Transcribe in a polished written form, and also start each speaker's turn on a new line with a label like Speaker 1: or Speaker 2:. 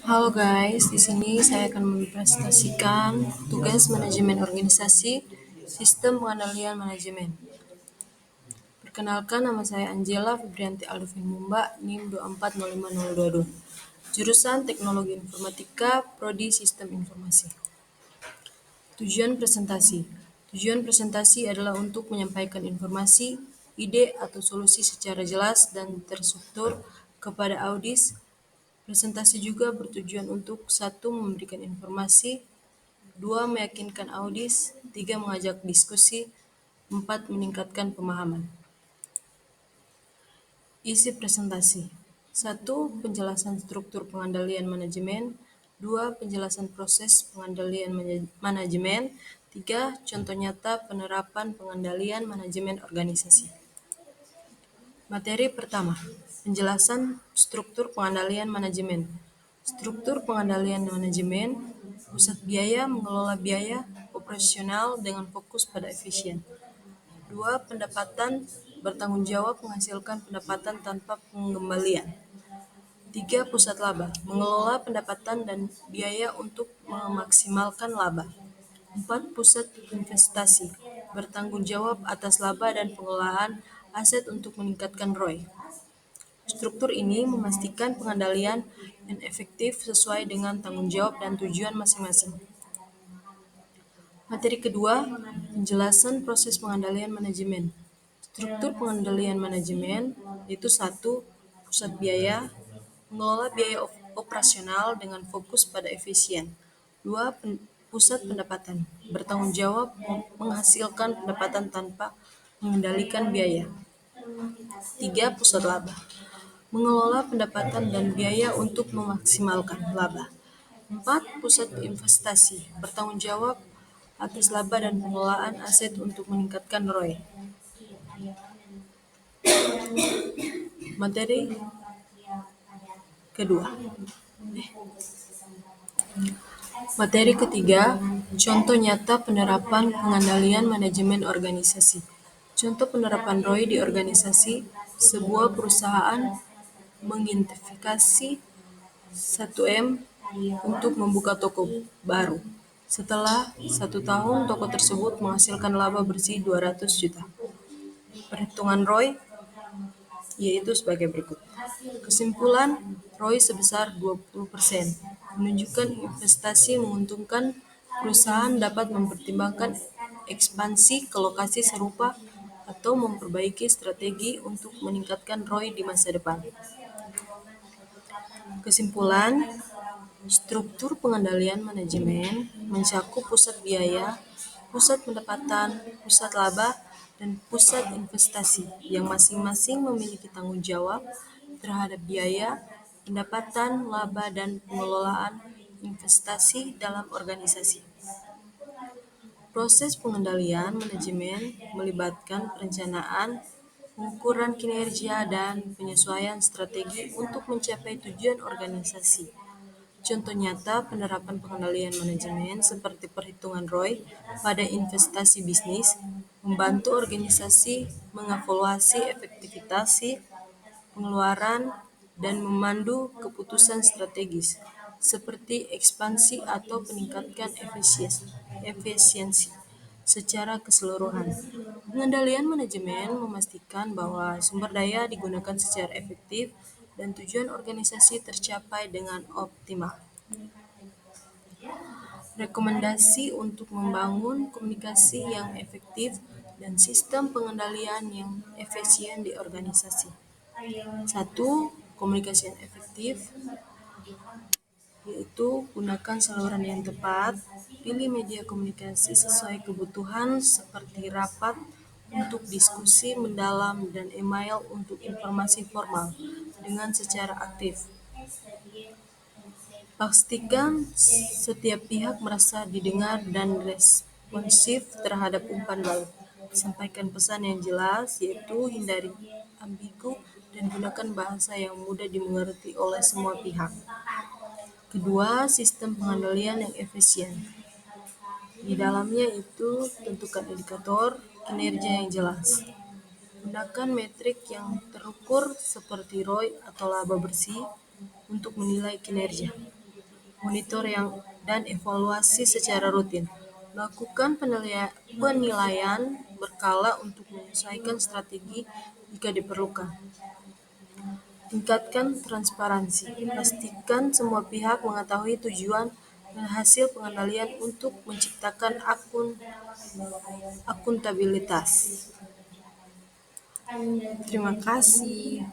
Speaker 1: Halo guys, di sini saya akan mempresentasikan tugas manajemen organisasi, sistem pengendalian manajemen. Perkenalkan, nama saya Angela Febrianti Alvin Mumba, NIM 2405022. Jurusan Teknologi Informatika, Prodi Sistem Informasi. Tujuan presentasi. Tujuan presentasi adalah untuk menyampaikan informasi, ide atau solusi secara jelas dan terstruktur kepada audis. Presentasi juga bertujuan untuk 1. Memberikan informasi, 2. Meyakinkan audis, 3. Mengajak diskusi, 4. Meningkatkan pemahaman. Isi presentasi. 1. Penjelasan struktur pengendalian manajemen, 2. Penjelasan proses pengendalian manajemen, 3. Contoh nyata penerapan pengendalian manajemen organisasi. Materi pertama, penjelasan struktur pengendalian manajemen. Struktur pengendalian manajemen, pusat biaya mengelola biaya operasional dengan fokus pada efisien. 2. Pendapatan bertanggung jawab menghasilkan pendapatan tanpa pengembalian. 3. Pusat laba, mengelola pendapatan dan biaya untuk memaksimalkan laba. 4. Pusat investasi, bertanggung jawab atas laba dan pengelolaan aset untuk meningkatkan ROI. Struktur ini memastikan pengendalian yang efektif sesuai dengan tanggung jawab dan tujuan masing-masing. Materi kedua, penjelasan proses pengendalian manajemen. Struktur pengendalian manajemen yaitu 1. Pusat biaya, mengelola biaya operasional dengan fokus pada efisien. 2. Pusat pendapatan, bertanggung jawab menghasilkan pendapatan tanpa mengendalikan biaya. 3. Pusat laba, mengelola pendapatan dan biaya untuk memaksimalkan laba. 4. Pusat investasi, bertanggung jawab atas laba dan pengelolaan aset untuk meningkatkan ROI. Materi kedua. Materi ketiga, contoh nyata penerapan pengendalian manajemen organisasi. Contoh penerapan ROI di organisasi, sebuah perusahaan mengidentifikasi 1M untuk membuka toko baru. Setelah 1 tahun, toko tersebut menghasilkan laba bersih 200 juta. Perhitungan ROI yaitu sebagai berikut. Kesimpulan, ROI sebesar 20%, menunjukkan investasi menguntungkan. Perusahaan dapat mempertimbangkan ekspansi ke lokasi serupa atau memperbaiki strategi untuk meningkatkan ROI di masa depan. Kesimpulan, struktur pengendalian manajemen mencakup pusat biaya, pusat pendapatan, pusat laba, dan pusat investasi yang masing-masing memiliki tanggung jawab terhadap biaya, pendapatan, laba, dan pengelolaan investasi dalam organisasi. Proses pengendalian manajemen melibatkan perencanaan, pengukuran kinerja, dan penyesuaian strategi untuk mencapai tujuan organisasi. Contoh nyata penerapan pengendalian manajemen seperti perhitungan ROI pada investasi bisnis, membantu organisasi mengevaluasi efektivitas pengeluaran dan memandu keputusan strategis seperti ekspansi atau meningkatkan efisiensi secara keseluruhan. Pengendalian manajemen memastikan bahwa sumber daya digunakan secara efektif dan tujuan organisasi tercapai dengan optimal. Rekomendasi untuk membangun komunikasi yang efektif dan sistem pengendalian yang efisien di organisasi. 1. Komunikasi yang efektif, yaitu gunakan saluran yang tepat, pilih media komunikasi sesuai kebutuhan seperti rapat untuk diskusi mendalam dan email untuk informasi formal dengan secara aktif. Pastikan setiap pihak merasa didengar dan responsif terhadap umpan balik. Sampaikan pesan yang jelas, yaitu hindari ambigu dan gunakan bahasa yang mudah dimengerti oleh semua pihak. Kedua, sistem pengendalian yang efisien. Di dalamnya itu tentukan indikator kinerja yang jelas. Gunakan metrik yang terukur seperti ROI atau laba bersih untuk menilai kinerja. Monitor dan evaluasi secara rutin. Lakukan penilaian berkala untuk menyesuaikan strategi jika diperlukan. Tingkatkan transparansi. Pastikan semua pihak mengetahui tujuan dan hasil pengendalian untuk menciptakan akuntabilitas. Terima kasih.